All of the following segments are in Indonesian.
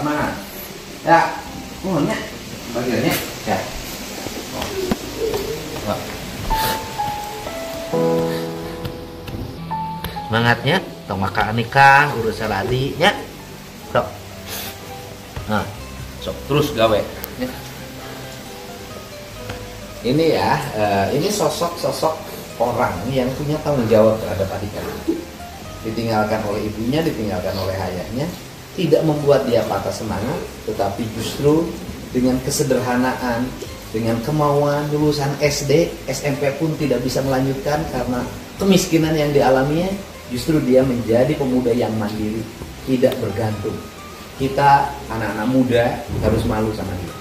semangat. Ya, mohonnya bagiannya ya. Semangatnya, tong makan nikah, urus saladinya, sok. Nah, sok terus gawe. Ya. Ini ya, ini sosok orang yang punya tanggung jawab terhadap adiknya. Ditinggalkan oleh ibunya, ditinggalkan oleh ayahnya, tidak membuat dia patah semangat, tetapi justru dengan kesederhanaan, dengan kemauan lulusan SD, SMP pun tidak bisa melanjutkan karena kemiskinan yang dialaminya, justru dia menjadi pemuda yang mandiri, tidak bergantung. Kita anak-anak muda harus malu sama dia.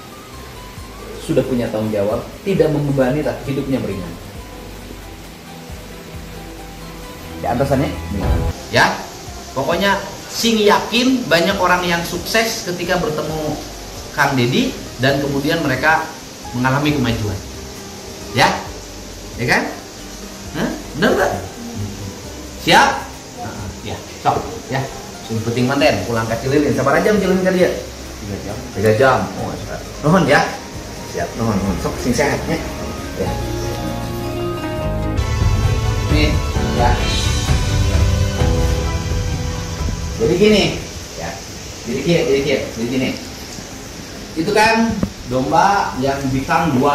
Sudah punya tanggung jawab, tidak membebani, tapi hidupnya beringan. Ya, atasannya? Ya, pokoknya sing yakin banyak orang yang sukses ketika bertemu Kang Deddy dan kemudian mereka mengalami kemajuan. Ya? Ya kan? Hah? Benar nggak? Siap? Ya, sok. Ya, sing penting manten pulang ke Cililin. Sabar aja Cililin ke dia. 3 jam. 3 jam. Oh, nuhun ya. Siap, nuhun. Sok sing sehatnya. Ya. Nih, ya. Jadi gini, ya. Jadi gini. Itu kan domba yang bintang 2,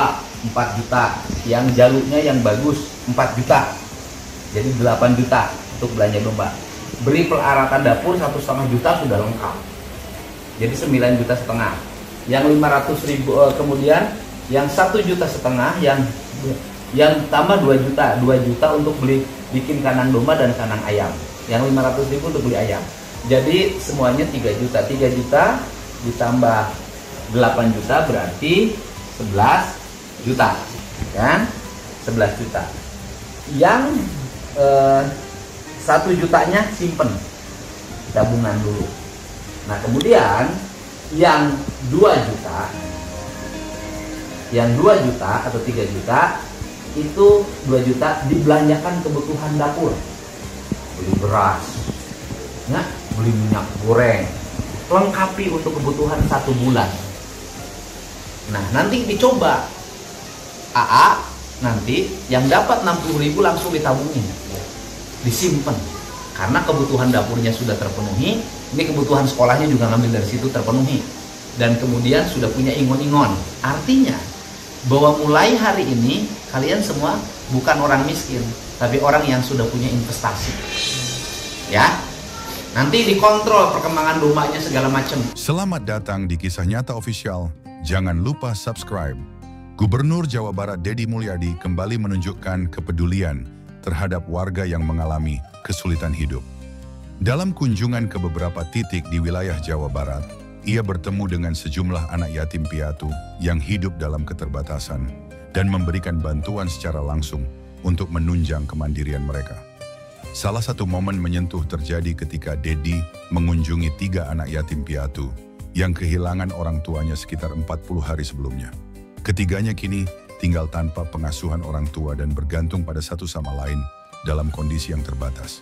4 juta. Yang jalurnya yang bagus 4 juta. Jadi 8 juta untuk belanja domba. Beri peralatan dapur 1,5 juta sudah lengkap. Jadi 9,5 juta. Yang 500.000 kemudian yang 1,5 juta, yang tambah 2 juta. 2 juta untuk bikin kandang domba dan kandang ayam. Yang 500.000 untuk beli ayam. Jadi semuanya 3 juta. 3 juta ditambah 8 juta berarti 11 juta. Kan? 11 juta. Yang 1 jutanya simpen tabungan dulu. Nah, kemudian yang 2 juta atau 3 juta itu 2 juta dibelanjakan kebutuhan dapur. Beli beras, ya, beli minyak goreng, lengkapi untuk kebutuhan 1 bulan. Nah, nanti dicoba AA, nanti yang dapat 60.000 langsung ditabungin, disimpan, karena kebutuhan dapurnya sudah terpenuhi. Ini kebutuhan sekolahnya juga ngambil dari situ terpenuhi, dan kemudian sudah punya ingon-ingon. Artinya bahwa mulai hari ini kalian semua bukan orang miskin, tapi orang yang sudah punya investasi. Ya, nanti dikontrol perkembangan dombanya segala macam. Selamat datang di Kisah Nyata Official. Jangan lupa subscribe. Gubernur Jawa Barat Deddy Mulyadi kembali menunjukkan kepedulian terhadap warga yang mengalami kesulitan hidup. Dalam kunjungan ke beberapa titik di wilayah Jawa Barat, ia bertemu dengan sejumlah anak yatim piatu yang hidup dalam keterbatasan dan memberikan bantuan secara langsung untuk menunjang kemandirian mereka. Salah satu momen menyentuh terjadi ketika Deddy mengunjungi 3 anak yatim piatu yang kehilangan orang tuanya sekitar 40 hari sebelumnya. Ketiganya kini tinggal tanpa pengasuhan orang tua dan bergantung pada satu sama lain dalam kondisi yang terbatas.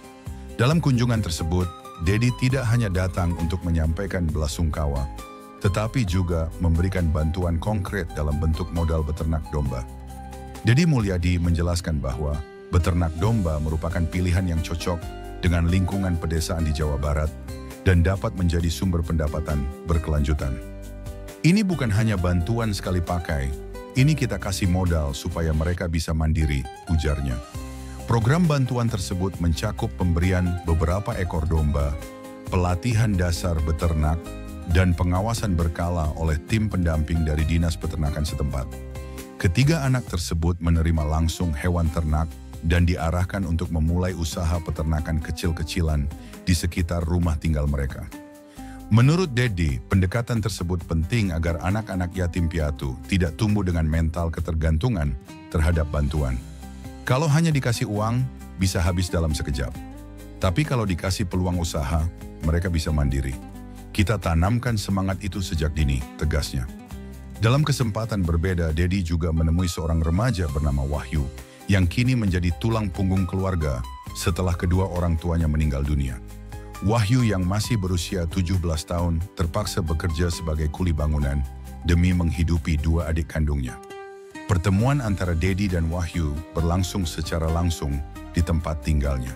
Dalam kunjungan tersebut, Deddy tidak hanya datang untuk menyampaikan belasungkawa, tetapi juga memberikan bantuan konkret dalam bentuk modal beternak domba. Deddy Mulyadi menjelaskan bahwa beternak domba merupakan pilihan yang cocok dengan lingkungan pedesaan di Jawa Barat dan dapat menjadi sumber pendapatan berkelanjutan. Ini bukan hanya bantuan sekali pakai, ini kita kasih modal supaya mereka bisa mandiri, ujarnya. Program bantuan tersebut mencakup pemberian beberapa ekor domba, pelatihan dasar beternak, dan pengawasan berkala oleh tim pendamping dari Dinas Peternakan setempat. Ketiga anak tersebut menerima langsung hewan ternak dan diarahkan untuk memulai usaha peternakan kecil-kecilan di sekitar rumah tinggal mereka. Menurut Deddy, pendekatan tersebut penting agar anak-anak yatim piatu tidak tumbuh dengan mental ketergantungan terhadap bantuan. Kalau hanya dikasih uang, bisa habis dalam sekejap. Tapi kalau dikasih peluang usaha, mereka bisa mandiri. Kita tanamkan semangat itu sejak dini, tegasnya. Dalam kesempatan berbeda, Deddy juga menemui seorang remaja bernama Wahyu, yang kini menjadi tulang punggung keluarga setelah kedua orang tuanya meninggal dunia. Wahyu yang masih berusia 17 tahun terpaksa bekerja sebagai kuli bangunan demi menghidupi dua adik kandungnya. Pertemuan antara Dedi dan Wahyu berlangsung secara langsung di tempat tinggalnya.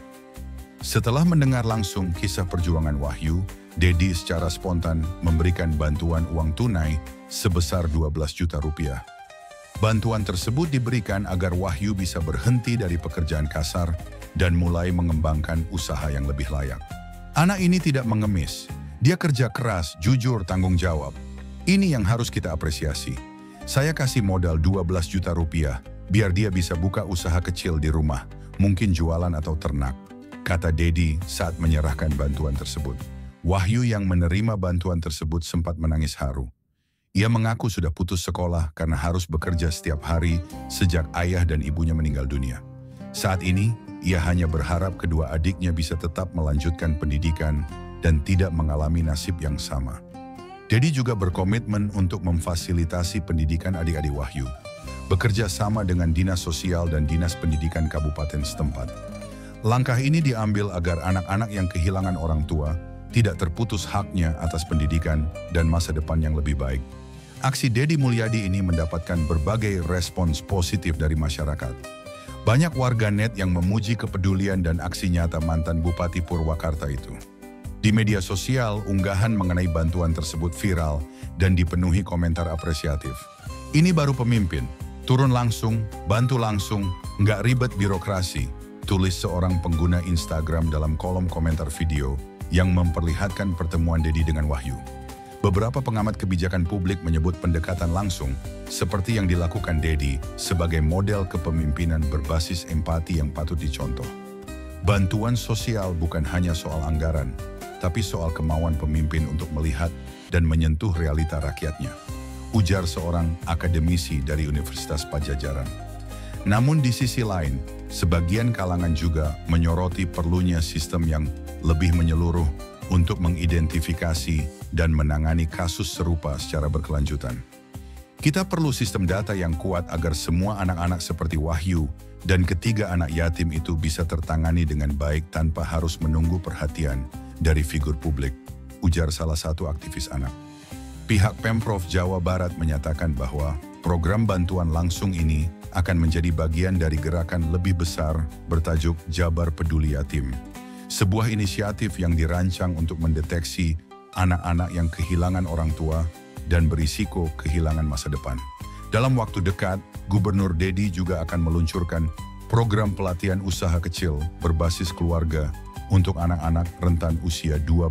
Setelah mendengar langsung kisah perjuangan Wahyu, Dedi secara spontan memberikan bantuan uang tunai sebesar 12 juta rupiah. Bantuan tersebut diberikan agar Wahyu bisa berhenti dari pekerjaan kasar dan mulai mengembangkan usaha yang lebih layak. Anak ini tidak mengemis, dia kerja keras, jujur, tanggung jawab. Ini yang harus kita apresiasi. Saya kasih modal 12 juta rupiah, biar dia bisa buka usaha kecil di rumah, mungkin jualan atau ternak, kata Dedi saat menyerahkan bantuan tersebut. Wahyu yang menerima bantuan tersebut sempat menangis haru. Ia mengaku sudah putus sekolah karena harus bekerja setiap hari sejak ayah dan ibunya meninggal dunia. Saat ini, ia hanya berharap kedua adiknya bisa tetap melanjutkan pendidikan dan tidak mengalami nasib yang sama. Dedi juga berkomitmen untuk memfasilitasi pendidikan adik-adik Wahyu, bekerja sama dengan Dinas Sosial dan Dinas Pendidikan Kabupaten setempat. Langkah ini diambil agar anak-anak yang kehilangan orang tua tidak terputus haknya atas pendidikan dan masa depan yang lebih baik. Aksi Dedi Mulyadi ini mendapatkan berbagai respons positif dari masyarakat. Banyak warganet yang memuji kepedulian dan aksi nyata mantan Bupati Purwakarta itu. Di media sosial, unggahan mengenai bantuan tersebut viral dan dipenuhi komentar apresiatif. Ini baru pemimpin, turun langsung, bantu langsung, nggak ribet birokrasi, tulis seorang pengguna Instagram dalam kolom komentar video yang memperlihatkan pertemuan Dedi dengan Wahyu. Beberapa pengamat kebijakan publik menyebut pendekatan langsung seperti yang dilakukan Dedi sebagai model kepemimpinan berbasis empati yang patut dicontoh. Bantuan sosial bukan hanya soal anggaran, tapi soal kemauan pemimpin untuk melihat dan menyentuh realita rakyatnya, ujar seorang akademisi dari Universitas Padjadjaran. Namun di sisi lain, sebagian kalangan juga menyoroti perlunya sistem yang lebih menyeluruh untuk mengidentifikasi dan menangani kasus serupa secara berkelanjutan. Kita perlu sistem data yang kuat agar semua anak-anak seperti Wahyu dan ketiga anak yatim itu bisa tertangani dengan baik tanpa harus menunggu perhatian dari figur publik, ujar salah satu aktivis anak. Pihak Pemprov Jawa Barat menyatakan bahwa program bantuan langsung ini akan menjadi bagian dari gerakan lebih besar bertajuk Jabar Peduli Yatim. Sebuah inisiatif yang dirancang untuk mendeteksi anak-anak yang kehilangan orang tua dan berisiko kehilangan masa depan. Dalam waktu dekat, Gubernur Dedi juga akan meluncurkan program pelatihan usaha kecil berbasis keluarga untuk anak-anak rentan usia 12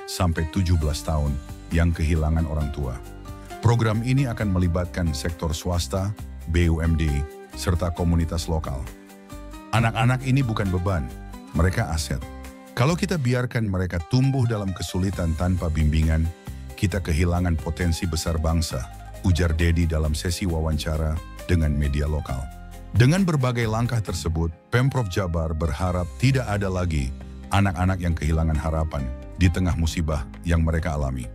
sampai 17 tahun yang kehilangan orang tua. Program ini akan melibatkan sektor swasta, BUMD, serta komunitas lokal. Anak-anak ini bukan beban, mereka aset. Kalau kita biarkan mereka tumbuh dalam kesulitan tanpa bimbingan, kita kehilangan potensi besar bangsa, ujar Dedi dalam sesi wawancara dengan media lokal. Dengan berbagai langkah tersebut, Pemprov Jabar berharap tidak ada lagi anak-anak yang kehilangan harapan di tengah musibah yang mereka alami.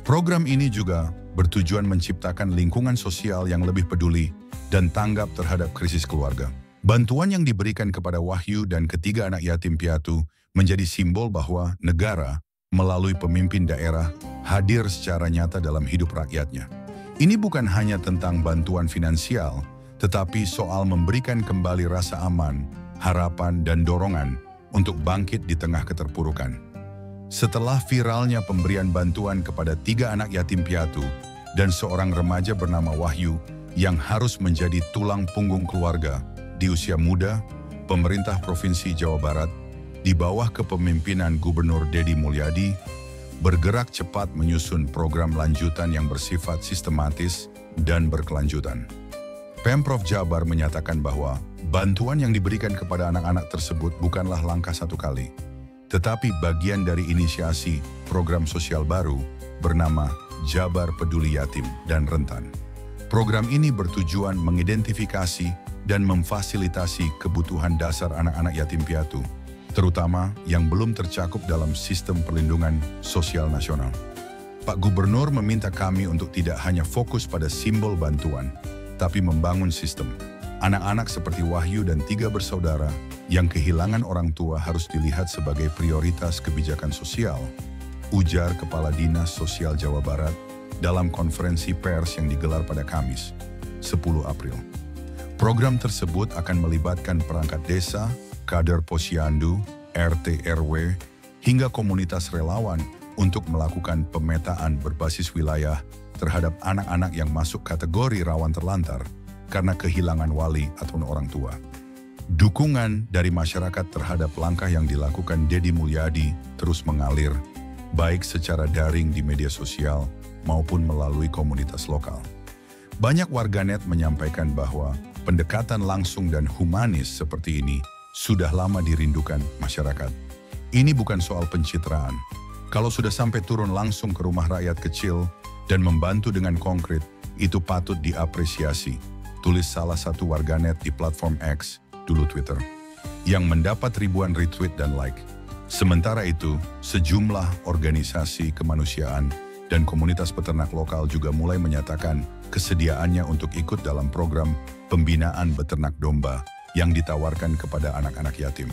Program ini juga bertujuan menciptakan lingkungan sosial yang lebih peduli dan tanggap terhadap krisis keluarga. Bantuan yang diberikan kepada Wahyu dan ketiga anak yatim piatu menjadi simbol bahwa negara melalui pemimpin daerah hadir secara nyata dalam hidup rakyatnya. Ini bukan hanya tentang bantuan finansial, tetapi soal memberikan kembali rasa aman, harapan, dan dorongan untuk bangkit di tengah keterpurukan. Setelah viralnya pemberian bantuan kepada 3 anak yatim piatu dan seorang remaja bernama Wahyu yang harus menjadi tulang punggung keluarga di usia muda, pemerintah Provinsi Jawa Barat di bawah kepemimpinan Gubernur Dedi Mulyadi bergerak cepat menyusun program lanjutan yang bersifat sistematis dan berkelanjutan. Pemprov Jabar menyatakan bahwa bantuan yang diberikan kepada anak-anak tersebut bukanlah langkah satu kali, tetapi bagian dari inisiasi program sosial baru bernama Jabar Peduli Yatim dan Rentan. Program ini bertujuan mengidentifikasi dan memfasilitasi kebutuhan dasar anak-anak yatim piatu, terutama yang belum tercakup dalam sistem perlindungan sosial nasional. Pak Gubernur meminta kami untuk tidak hanya fokus pada simbol bantuan, tapi membangun sistem Anak-anak seperti Wahyu dan 3 bersaudara yang kehilangan orang tua harus dilihat sebagai prioritas kebijakan sosial, ujar Kepala Dinas Sosial Jawa Barat dalam konferensi pers yang digelar pada Kamis, 10 April. Program tersebut akan melibatkan perangkat desa, kader posyandu, RT RW, hingga komunitas relawan untuk melakukan pemetaan berbasis wilayah terhadap anak-anak yang masuk kategori rawan terlantar karena kehilangan wali atau orang tua. Dukungan dari masyarakat terhadap langkah yang dilakukan Deddy Mulyadi terus mengalir, baik secara daring di media sosial maupun melalui komunitas lokal. Banyak warganet menyampaikan bahwa pendekatan langsung dan humanis seperti ini sudah lama dirindukan masyarakat. Ini bukan soal pencitraan. Kalau sudah sampai turun langsung ke rumah rakyat kecil dan membantu dengan konkret, itu patut diapresiasi, tulis salah satu warganet di platform X, dulu Twitter, yang mendapat ribuan retweet dan like. Sementara itu, sejumlah organisasi kemanusiaan dan komunitas peternak lokal juga mulai menyatakan kesediaannya untuk ikut dalam program pembinaan beternak domba yang ditawarkan kepada anak-anak yatim.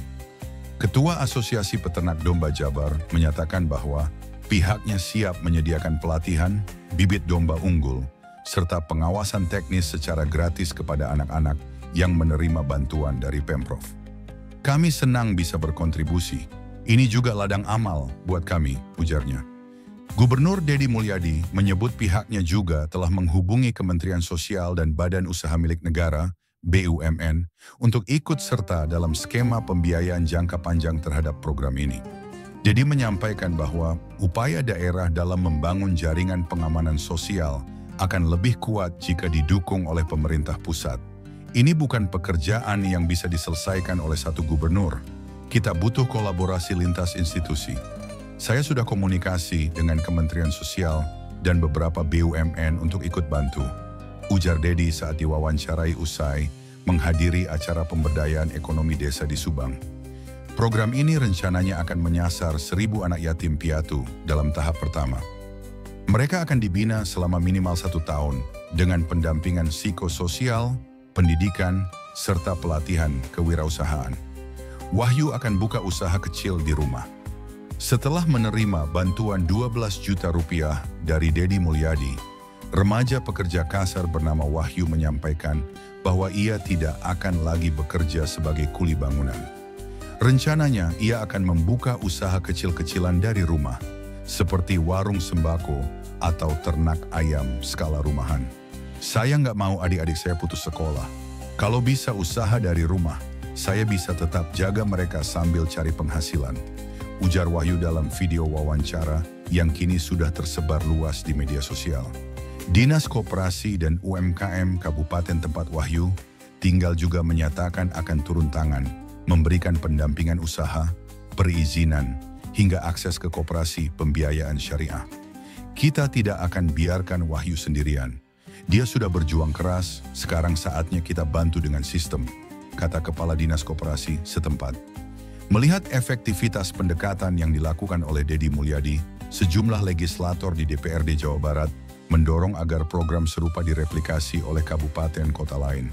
Ketua Asosiasi Peternak Domba Jabar menyatakan bahwa pihaknya siap menyediakan pelatihan, bibit domba unggul, serta pengawasan teknis secara gratis kepada anak-anak yang menerima bantuan dari Pemprov. Kami senang bisa berkontribusi. Ini juga ladang amal buat kami, ujarnya. Gubernur Deddy Mulyadi menyebut pihaknya juga telah menghubungi Kementerian Sosial dan Badan Usaha Milik Negara, BUMN, untuk ikut serta dalam skema pembiayaan jangka panjang terhadap program ini. Deddy menyampaikan bahwa upaya daerah dalam membangun jaringan pengamanan sosial akan lebih kuat jika didukung oleh pemerintah pusat. Ini bukan pekerjaan yang bisa diselesaikan oleh satu gubernur. Kita butuh kolaborasi lintas institusi. Saya sudah komunikasi dengan Kementerian Sosial dan beberapa BUMN untuk ikut bantu, ujar Deddy saat diwawancarai usai menghadiri acara pemberdayaan ekonomi desa di Subang. Program ini rencananya akan menyasar 1.000 anak yatim piatu dalam tahap pertama. Mereka akan dibina selama minimal 1 tahun dengan pendampingan psikososial, pendidikan, serta pelatihan kewirausahaan. Wahyu akan buka usaha kecil di rumah. Setelah menerima bantuan 12 juta rupiah dari Deddy Mulyadi, remaja pekerja kasar bernama Wahyu menyampaikan bahwa ia tidak akan lagi bekerja sebagai kuli bangunan. Rencananya ia akan membuka usaha kecil-kecilan dari rumah, seperti warung sembako atau ternak ayam skala rumahan. Saya nggak mau adik-adik saya putus sekolah. Kalau bisa usaha dari rumah, saya bisa tetap jaga mereka sambil cari penghasilan, ujar Wahyu dalam video wawancara yang kini sudah tersebar luas di media sosial. Dinas Koperasi dan UMKM Kabupaten tempat Wahyu tinggal juga menyatakan akan turun tangan, memberikan pendampingan usaha, perizinan, hingga akses ke koperasi pembiayaan syariah. Kita tidak akan biarkan Wahyu sendirian. Dia sudah berjuang keras, sekarang saatnya kita bantu dengan sistem, kata Kepala Dinas Koperasi setempat. Melihat efektivitas pendekatan yang dilakukan oleh Deddy Mulyadi, sejumlah legislator di DPRD Jawa Barat mendorong agar program serupa direplikasi oleh kabupaten kota lain.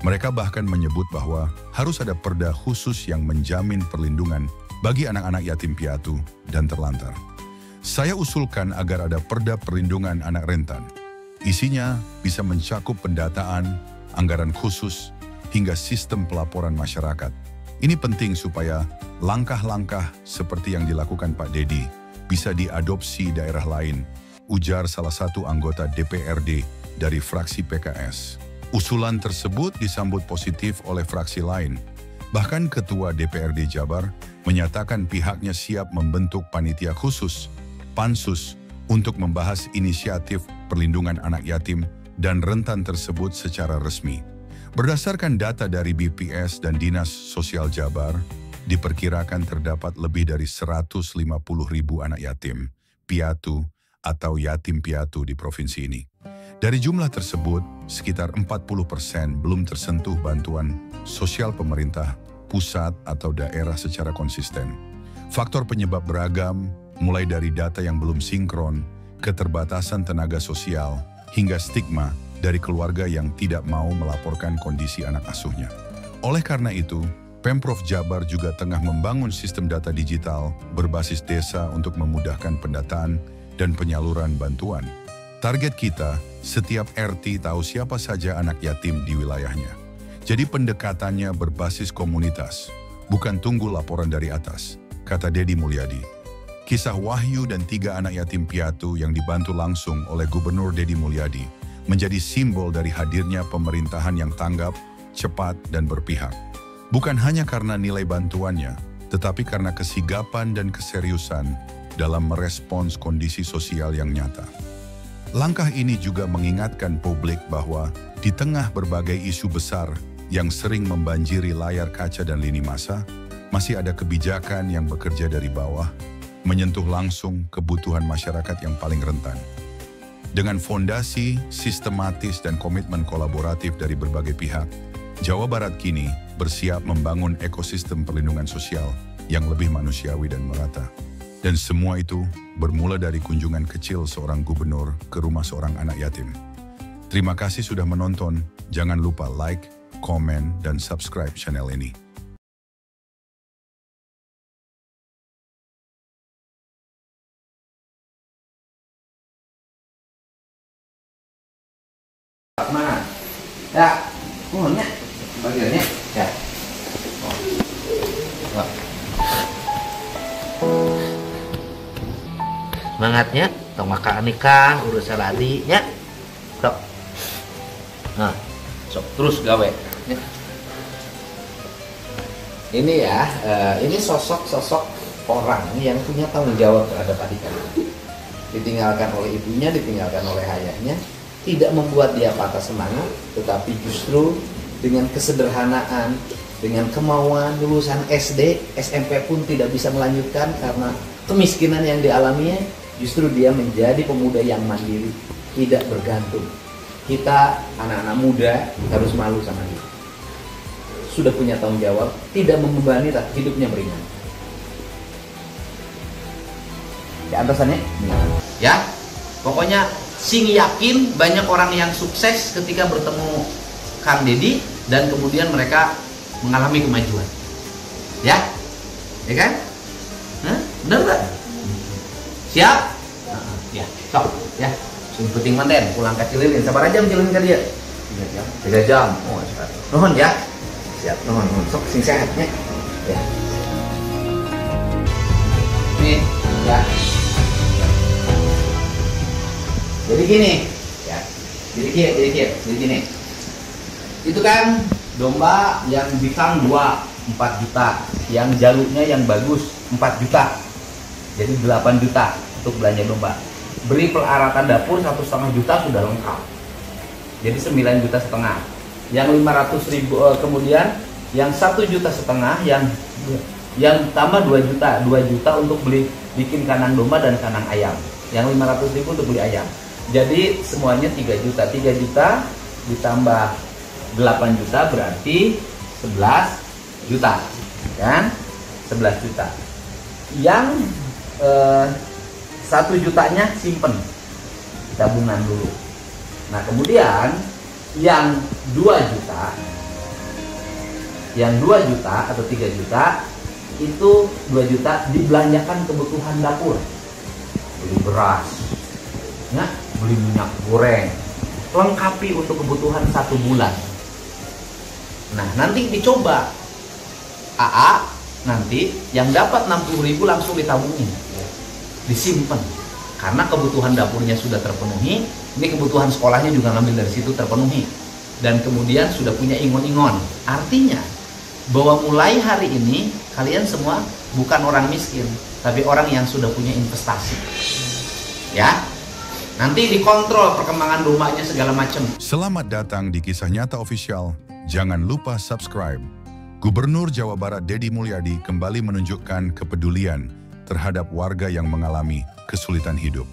Mereka bahkan menyebut bahwa harus ada perda khusus yang menjamin perlindungan bagi anak-anak yatim piatu dan terlantar. Saya usulkan agar ada perda perlindungan anak rentan. Isinya bisa mencakup pendataan, anggaran khusus, hingga sistem pelaporan masyarakat. Ini penting supaya langkah-langkah seperti yang dilakukan Pak Deddy bisa diadopsi daerah lain, ujar salah satu anggota DPRD dari fraksi PKS. Usulan tersebut disambut positif oleh fraksi lain. Bahkan Ketua DPRD Jabar menyatakan pihaknya siap membentuk panitia khusus, Pansus, untuk membahas inisiatif perlindungan anak yatim dan rentan tersebut secara resmi. Berdasarkan data dari BPS dan Dinas Sosial Jabar, diperkirakan terdapat lebih dari 150.000 anak yatim, piatu, atau yatim piatu di provinsi ini. Dari jumlah tersebut, sekitar 40% belum tersentuh bantuan sosial pemerintah, pusat, atau daerah secara konsisten. Faktor penyebab beragam, mulai dari data yang belum sinkron, keterbatasan tenaga sosial, hingga stigma dari keluarga yang tidak mau melaporkan kondisi anak asuhnya. Oleh karena itu, Pemprov Jabar juga tengah membangun sistem data digital berbasis desa untuk memudahkan pendataan dan penyaluran bantuan. Target kita, setiap RT tahu siapa saja anak yatim di wilayahnya. Jadi pendekatannya berbasis komunitas, bukan tunggu laporan dari atas, kata Dedi Mulyadi. Kisah Wahyu dan 3 anak yatim piatu yang dibantu langsung oleh Gubernur Dedi Mulyadi menjadi simbol dari hadirnya pemerintahan yang tanggap, cepat, dan berpihak. Bukan hanya karena nilai bantuannya, tetapi karena kesigapan dan keseriusan dalam merespons kondisi sosial yang nyata. Langkah ini juga mengingatkan publik bahwa di tengah berbagai isu besar yang sering membanjiri layar kaca dan lini masa, masih ada kebijakan yang bekerja dari bawah, menyentuh langsung kebutuhan masyarakat yang paling rentan. Dengan fondasi, sistematis, dan komitmen kolaboratif dari berbagai pihak, Jawa Barat kini bersiap membangun ekosistem perlindungan sosial yang lebih manusiawi dan merata. Dan semua itu bermula dari kunjungan kecil seorang gubernur ke rumah seorang anak yatim. Terima kasih sudah menonton. Jangan lupa like, komen, dan subscribe channel ini. Mana? Ya, mohonnya bagiannya ya. Semangatnya, tong makan nikah, urus saladinya, sok. Nah, sok terus gawe. Ya. Ini ya, ini sosok-sosok orang yang punya tanggung jawab terhadap adik-adik. Ditinggalkan oleh ibunya, ditinggalkan oleh ayahnya, tidak membuat dia patah semangat, tetapi justru dengan kesederhanaan, dengan kemauan lulusan SD, SMP pun tidak bisa melanjutkan karena kemiskinan yang dialaminya, justru dia menjadi pemuda yang mandiri, tidak bergantung. Kita anak-anak muda harus malu sama dia. Sudah punya tanggung jawab, tidak membebani, tapi hidupnya beringan. Ya atasannya? Ya, pokoknya sing yakin banyak orang yang sukses ketika bertemu Kang Dedi dan kemudian mereka mengalami kemajuan. Ya, ya kan? Hah? Benar nggak? Siap? Ya, sok, ya. Sing penting manten, pulang ke Cililin. Sabar aja Cililin ke dia. 3 jam. 3 jam. Oh, cepat. Nuhun ya. Siap, nuhun. Sok sing sehatnya. Ya. Nih, ya. Jadi gini, ya. Jadi gini. Itu kan domba yang bintang 4 juta, yang jalurnya yang bagus 4 juta. Jadi 8 juta untuk belanja domba. Beri peralatan dapur 1,5 juta sudah lengkap. Jadi 9,5 juta. Yang 500.000 kemudian yang 1,5 juta, yang tambah 2 juta. 2 juta untuk beli bikin kandang domba dan kandang ayam. Yang 500.000 untuk beli ayam. Jadi semuanya 3 juta. 3 juta ditambah 8 juta berarti 11 juta. Kan? 11 juta. Yang 1 jutanya simpen tabungan dulu. Nah kemudian yang 2 juta, atau 3 juta itu 2 juta dibelanjakan kebutuhan dapur, beli beras, ya, beli minyak goreng, lengkapi untuk kebutuhan 1 bulan. Nah nanti dicoba AA, nanti yang dapat 60.000 langsung ditabungin, disimpan, karena kebutuhan dapurnya sudah terpenuhi. Ini kebutuhan sekolahnya juga ngambil dari situ terpenuhi, dan kemudian sudah punya ingon-ingon. Artinya bahwa mulai hari ini kalian semua bukan orang miskin, tapi orang yang sudah punya investasi. Ya, nanti dikontrol perkembangan dombanya segala macam. Selamat datang di Kisah Nyata Official. Jangan lupa subscribe. Gubernur Jawa Barat Dedi Mulyadi kembali menunjukkan kepedulian terhadap warga yang mengalami kesulitan hidup.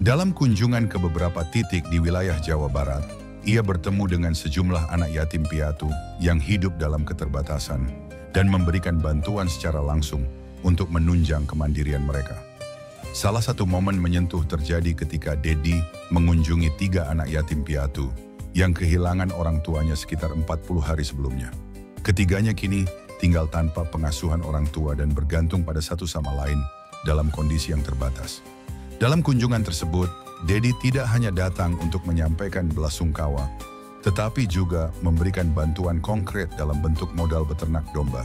Dalam kunjungan ke beberapa titik di wilayah Jawa Barat, ia bertemu dengan sejumlah anak yatim piatu yang hidup dalam keterbatasan dan memberikan bantuan secara langsung untuk menunjang kemandirian mereka. Salah satu momen menyentuh terjadi ketika Dedi mengunjungi 3 anak yatim piatu yang kehilangan orang tuanya sekitar 40 hari sebelumnya. Ketiganya kini tinggal tanpa pengasuhan orang tua dan bergantung pada satu sama lain dalam kondisi yang terbatas. Dalam kunjungan tersebut, Dedi tidak hanya datang untuk menyampaikan belasungkawa, tetapi juga memberikan bantuan konkret dalam bentuk modal beternak domba.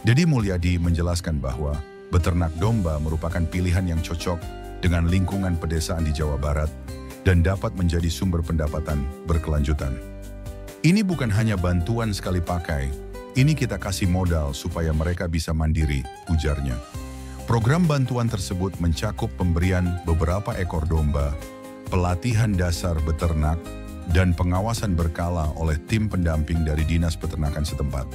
Dedi Mulyadi menjelaskan bahwa beternak domba merupakan pilihan yang cocok dengan lingkungan pedesaan di Jawa Barat dan dapat menjadi sumber pendapatan berkelanjutan. Ini bukan hanya bantuan sekali pakai, ini kita kasih modal supaya mereka bisa mandiri, ujarnya. Program bantuan tersebut mencakup pemberian beberapa ekor domba, pelatihan dasar beternak, dan pengawasan berkala oleh tim pendamping dari Dinas Peternakan setempat.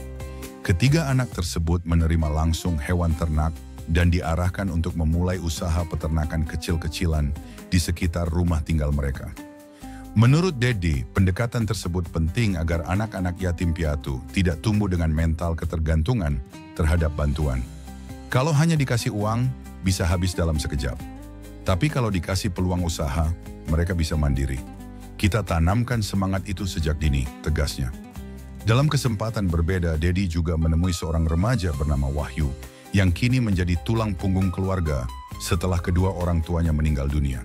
Ketiga anak tersebut menerima langsung hewan ternak dan diarahkan untuk memulai usaha peternakan kecil-kecilan di sekitar rumah tinggal mereka. Menurut Dedi, pendekatan tersebut penting agar anak-anak yatim piatu tidak tumbuh dengan mental ketergantungan terhadap bantuan. Kalau hanya dikasih uang, bisa habis dalam sekejap. Tapi kalau dikasih peluang usaha, mereka bisa mandiri. Kita tanamkan semangat itu sejak dini, tegasnya. Dalam kesempatan berbeda, Dedi juga menemui seorang remaja bernama Wahyu, yang kini menjadi tulang punggung keluarga setelah kedua orang tuanya meninggal dunia.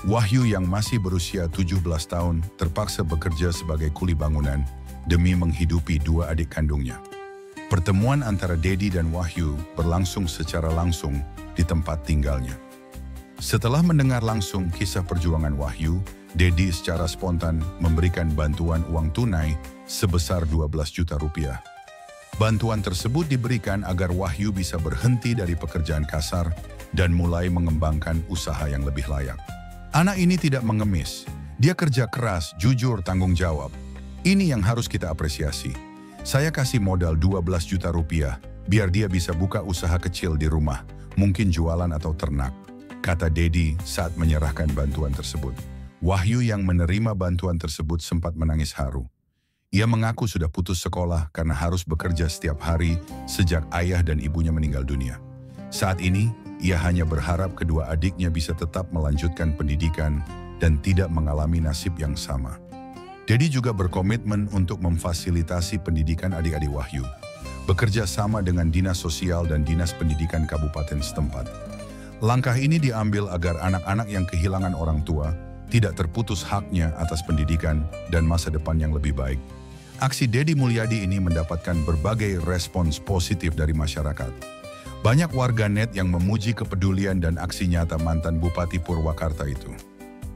Wahyu yang masih berusia 17 tahun terpaksa bekerja sebagai kuli bangunan demi menghidupi dua adik kandungnya. Pertemuan antara Dedi dan Wahyu berlangsung secara langsung di tempat tinggalnya. Setelah mendengar langsung kisah perjuangan Wahyu, Dedi secara spontan memberikan bantuan uang tunai sebesar 12 juta rupiah. Bantuan tersebut diberikan agar Wahyu bisa berhenti dari pekerjaan kasar dan mulai mengembangkan usaha yang lebih layak. Anak ini tidak mengemis, dia kerja keras, jujur, tanggung jawab. Ini yang harus kita apresiasi. Saya kasih modal 12 juta rupiah, biar dia bisa buka usaha kecil di rumah, mungkin jualan atau ternak, kata Dedi saat menyerahkan bantuan tersebut. Wahyu yang menerima bantuan tersebut sempat menangis haru. Ia mengaku sudah putus sekolah karena harus bekerja setiap hari sejak ayah dan ibunya meninggal dunia. Saat ini, ia hanya berharap kedua adiknya bisa tetap melanjutkan pendidikan dan tidak mengalami nasib yang sama. Dedi juga berkomitmen untuk memfasilitasi pendidikan adik-adik Wahyu, bekerja sama dengan Dinas Sosial dan Dinas Pendidikan Kabupaten setempat. Langkah ini diambil agar anak-anak yang kehilangan orang tua tidak terputus haknya atas pendidikan dan masa depan yang lebih baik. Aksi Dedi Mulyadi ini mendapatkan berbagai respons positif dari masyarakat. Banyak warganet yang memuji kepedulian dan aksi nyata mantan Bupati Purwakarta itu.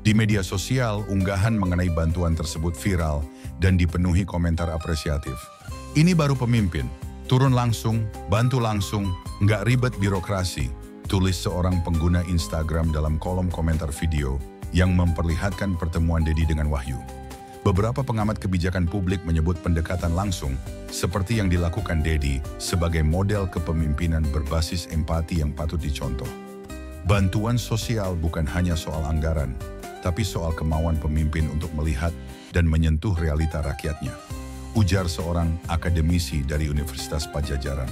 Di media sosial, unggahan mengenai bantuan tersebut viral dan dipenuhi komentar apresiatif. Ini baru pemimpin, turun langsung, bantu langsung, nggak ribet birokrasi, tulis seorang pengguna Instagram dalam kolom komentar video yang memperlihatkan pertemuan Dedi dengan Wahyu. Beberapa pengamat kebijakan publik menyebut pendekatan langsung, seperti yang dilakukan Dedi, sebagai model kepemimpinan berbasis empati yang patut dicontoh. Bantuan sosial bukan hanya soal anggaran, tapi soal kemauan pemimpin untuk melihat dan menyentuh realita rakyatnya, ujar seorang akademisi dari Universitas Padjadjaran.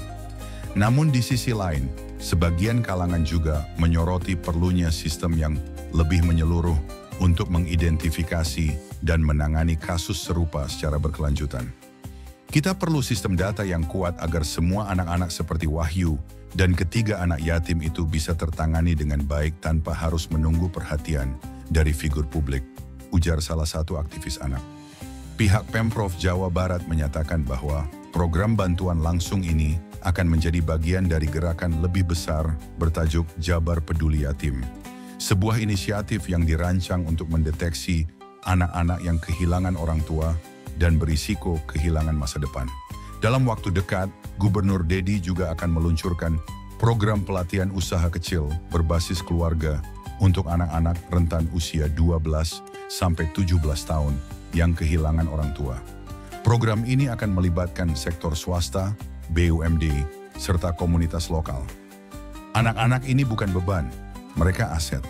Namun di sisi lain, sebagian kalangan juga menyoroti perlunya sistem yang lebih menyeluruh untuk mengidentifikasi dan menangani kasus serupa secara berkelanjutan. Kita perlu sistem data yang kuat agar semua anak-anak seperti Wahyu dan ketiga anak yatim itu bisa tertangani dengan baik tanpa harus menunggu perhatian dari figur publik, ujar salah satu aktivis anak. Pihak Pemprov Jawa Barat menyatakan bahwa program bantuan langsung ini akan menjadi bagian dari gerakan lebih besar bertajuk Jabar Peduli Yatim. Sebuah inisiatif yang dirancang untuk mendeteksi anak-anak yang kehilangan orang tua dan berisiko kehilangan masa depan. Dalam waktu dekat, Gubernur Dedi juga akan meluncurkan program pelatihan usaha kecil berbasis keluarga untuk anak-anak rentan usia 12 sampai 17 tahun yang kehilangan orang tua. Program ini akan melibatkan sektor swasta, BUMD, serta komunitas lokal. Anak-anak ini bukan beban, mereka aset.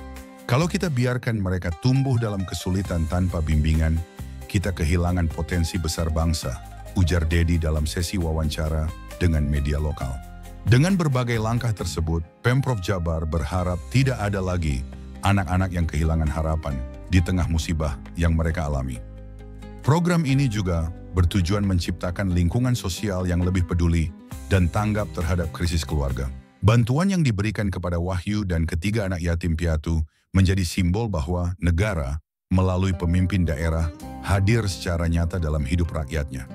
Kalau kita biarkan mereka tumbuh dalam kesulitan tanpa bimbingan, kita kehilangan potensi besar bangsa, ujar Dedi dalam sesi wawancara dengan media lokal. Dengan berbagai langkah tersebut, Pemprov Jabar berharap tidak ada lagi anak-anak yang kehilangan harapan di tengah musibah yang mereka alami. Program ini juga bertujuan menciptakan lingkungan sosial yang lebih peduli dan tanggap terhadap krisis keluarga. Bantuan yang diberikan kepada Wahyu dan ketiga anak yatim piatu menjadi simbol bahwa negara melalui pemimpin daerah hadir secara nyata dalam hidup rakyatnya.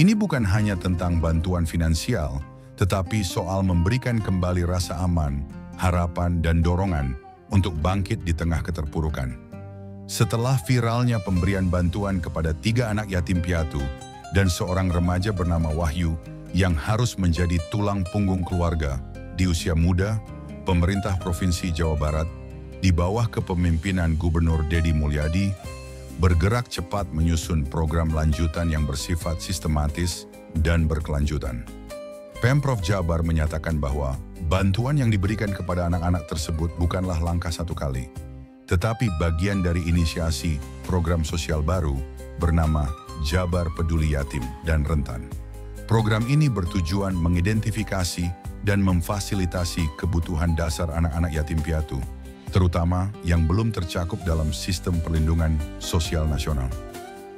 Ini bukan hanya tentang bantuan finansial, tetapi soal memberikan kembali rasa aman, harapan, dan dorongan untuk bangkit di tengah keterpurukan. Setelah viralnya pemberian bantuan kepada 3 anak yatim piatu dan seorang remaja bernama Wahyu yang harus menjadi tulang punggung keluarga di usia muda, pemerintah Provinsi Jawa Barat di bawah kepemimpinan Gubernur Deddy Mulyadi bergerak cepat menyusun program lanjutan yang bersifat sistematis dan berkelanjutan. Pemprov Jabar menyatakan bahwa bantuan yang diberikan kepada anak-anak tersebut bukanlah langkah satu kali, tetapi bagian dari inisiasi program sosial baru bernama Jabar Peduli Yatim dan Rentan. Program ini bertujuan mengidentifikasi dan memfasilitasi kebutuhan dasar anak-anak yatim piatu, terutama yang belum tercakup dalam sistem perlindungan sosial nasional.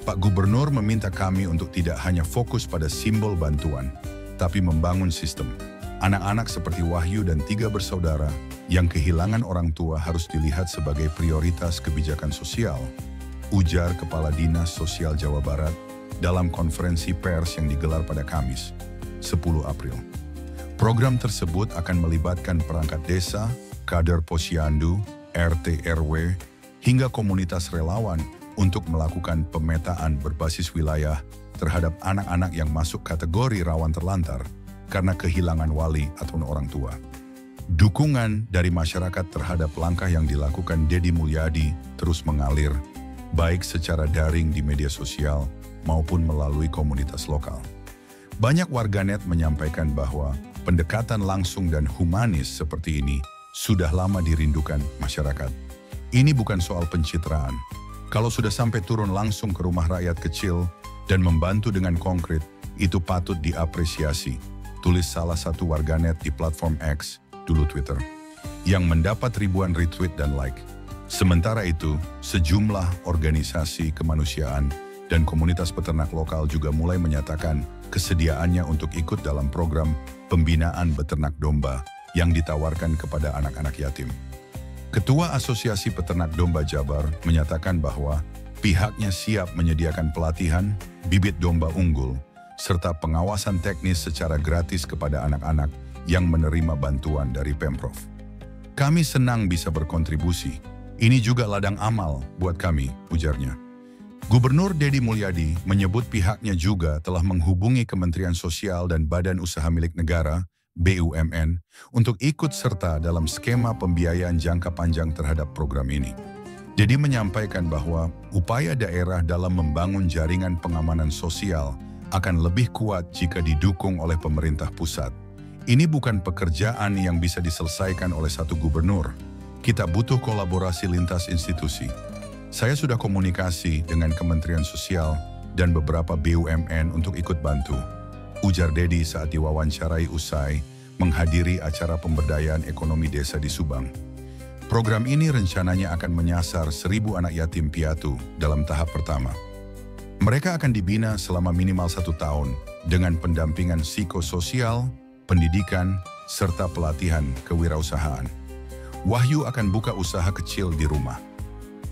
Pak Gubernur meminta kami untuk tidak hanya fokus pada simbol bantuan, tapi membangun sistem. Anak-anak seperti Wahyu dan 3 bersaudara yang kehilangan orang tua harus dilihat sebagai prioritas kebijakan sosial, ujar Kepala Dinas Sosial Jawa Barat dalam konferensi pers yang digelar pada Kamis, 10 April. Program tersebut akan melibatkan perangkat desa, kader posyandu, RT RW, hingga komunitas relawan untuk melakukan pemetaan berbasis wilayah terhadap anak-anak yang masuk kategori rawan terlantar karena kehilangan wali atau orang tua. Dukungan dari masyarakat terhadap langkah yang dilakukan Deddy Mulyadi terus mengalir, baik secara daring di media sosial maupun melalui komunitas lokal. Banyak warganet menyampaikan bahwa pendekatan langsung dan humanis seperti ini sudah lama dirindukan masyarakat. Ini bukan soal pencitraan. Kalau sudah sampai turun langsung ke rumah rakyat kecil dan membantu dengan konkret, itu patut diapresiasi, tulis salah satu warganet di platform X, dulu Twitter, yang mendapat ribuan retweet dan like. Sementara itu, sejumlah organisasi kemanusiaan dan komunitas peternak lokal juga mulai menyatakan kesediaannya untuk ikut dalam program pembinaan beternak domba yang ditawarkan kepada anak-anak yatim. Ketua Asosiasi Peternak Domba Jabar menyatakan bahwa pihaknya siap menyediakan pelatihan, bibit domba unggul, serta pengawasan teknis secara gratis kepada anak-anak yang menerima bantuan dari Pemprov. Kami senang bisa berkontribusi. Ini juga ladang amal buat kami, ujarnya. Gubernur Deddy Mulyadi menyebut pihaknya juga telah menghubungi Kementerian Sosial dan Badan Usaha Milik Negara, BUMN, untuk ikut serta dalam skema pembiayaan jangka panjang terhadap program ini. Deddy menyampaikan bahwa upaya daerah dalam membangun jaringan pengamanan sosial akan lebih kuat jika didukung oleh pemerintah pusat. Ini bukan pekerjaan yang bisa diselesaikan oleh satu gubernur. Kita butuh kolaborasi lintas institusi. Saya sudah komunikasi dengan Kementerian Sosial dan beberapa BUMN untuk ikut bantu, ujar Deddy saat diwawancarai usai menghadiri acara pemberdayaan ekonomi desa di Subang. Program ini rencananya akan menyasar 1.000 anak yatim piatu dalam tahap pertama. Mereka akan dibina selama minimal 1 tahun dengan pendampingan psikososial, pendidikan, serta pelatihan kewirausahaan. Wahyu akan buka usaha kecil di rumah.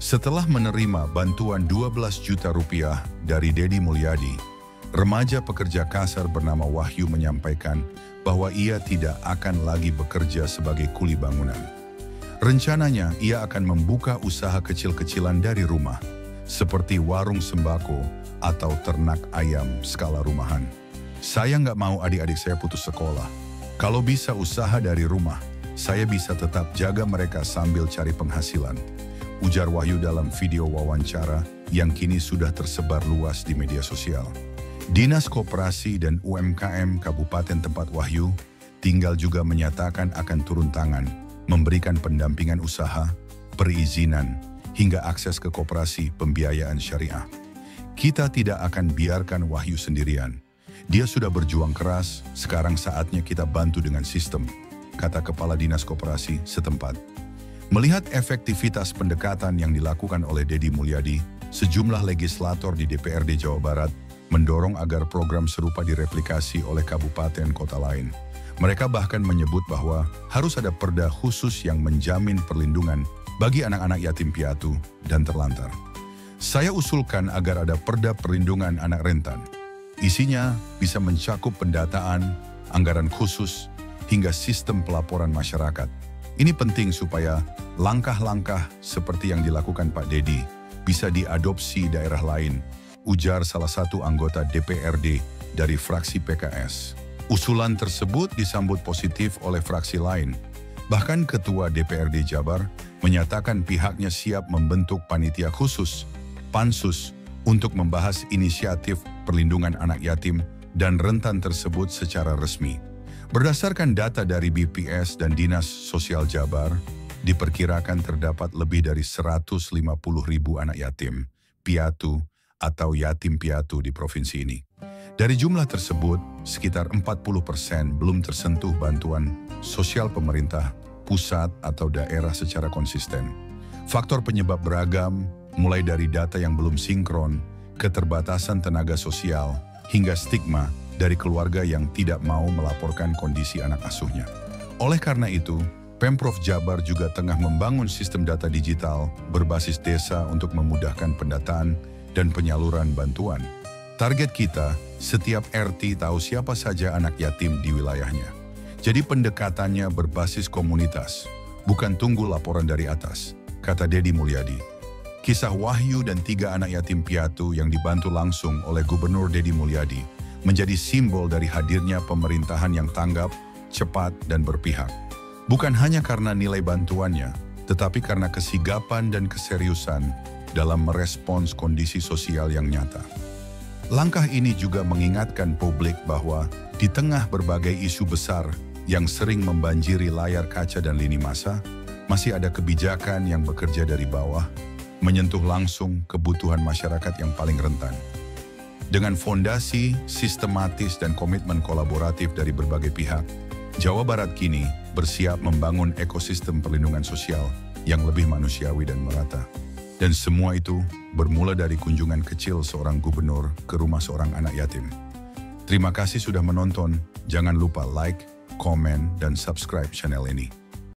Setelah menerima bantuan 12 juta rupiah dari Deddy Mulyadi, remaja pekerja kasar bernama Wahyu menyampaikan bahwa ia tidak akan lagi bekerja sebagai kuli bangunan. Rencananya ia akan membuka usaha kecil-kecilan dari rumah, seperti warung sembako atau ternak ayam skala rumahan. Saya nggak mau adik-adik saya putus sekolah. Kalau bisa usaha dari rumah, saya bisa tetap jaga mereka sambil cari penghasilan, ujar Wahyu dalam video wawancara yang kini sudah tersebar luas di media sosial. Dinas Koperasi dan UMKM Kabupaten tempat Wahyu tinggal juga menyatakan akan turun tangan, memberikan pendampingan usaha, perizinan, hingga akses ke koperasi pembiayaan syariah. Kita tidak akan biarkan Wahyu sendirian. Dia sudah berjuang keras, sekarang saatnya kita bantu dengan sistem, kata Kepala Dinas Koperasi setempat. Melihat efektivitas pendekatan yang dilakukan oleh Deddy Mulyadi, sejumlah legislator di DPRD Jawa Barat mendorong agar program serupa direplikasi oleh kabupaten kota lain. Mereka bahkan menyebut bahwa harus ada perda khusus yang menjamin perlindungan bagi anak-anak yatim piatu dan terlantar. Saya usulkan agar ada perda perlindungan anak rentan. Isinya bisa mencakup pendataan, anggaran khusus, hingga sistem pelaporan masyarakat. Ini penting supaya langkah-langkah seperti yang dilakukan Pak Dedi bisa diadopsi daerah lain, ujar salah satu anggota DPRD dari fraksi PKS. Usulan tersebut disambut positif oleh fraksi lain. Bahkan Ketua DPRD Jabar menyatakan pihaknya siap membentuk panitia khusus, Pansus, untuk membahas inisiatif perlindungan anak yatim dan rentan tersebut secara resmi. Berdasarkan data dari BPS dan Dinas Sosial Jabar, diperkirakan terdapat lebih dari 150.000 anak yatim, piatu, atau yatim piatu di provinsi ini. Dari jumlah tersebut, sekitar 40% belum tersentuh bantuan sosial pemerintah, pusat, atau daerah secara konsisten. Faktor penyebab beragam, mulai dari data yang belum sinkron, keterbatasan tenaga sosial, hingga stigma dari keluarga yang tidak mau melaporkan kondisi anak asuhnya. Oleh karena itu, Pemprov Jabar juga tengah membangun sistem data digital berbasis desa untuk memudahkan pendataan dan penyaluran bantuan. Target kita, setiap RT tahu siapa saja anak yatim di wilayahnya. Jadi pendekatannya berbasis komunitas, bukan tunggu laporan dari atas, kata Dedi Mulyadi. Kisah Wahyu dan 3 anak yatim piatu yang dibantu langsung oleh Gubernur Dedi Mulyadi menjadi simbol dari hadirnya pemerintahan yang tanggap, cepat, dan berpihak. Bukan hanya karena nilai bantuannya, tetapi karena kesigapan dan keseriusan dalam merespons kondisi sosial yang nyata. Langkah ini juga mengingatkan publik bahwa di tengah berbagai isu besar yang sering membanjiri layar kaca dan lini masa, masih ada kebijakan yang bekerja dari bawah, menyentuh langsung kebutuhan masyarakat yang paling rentan. Dengan fondasi, sistematis, dan komitmen kolaboratif dari berbagai pihak, Jawa Barat kini bersiap membangun ekosistem perlindungan sosial yang lebih manusiawi dan merata. Dan semua itu bermula dari kunjungan kecil seorang gubernur ke rumah seorang anak yatim. Terima kasih sudah menonton. Jangan lupa like, komen, dan subscribe channel ini.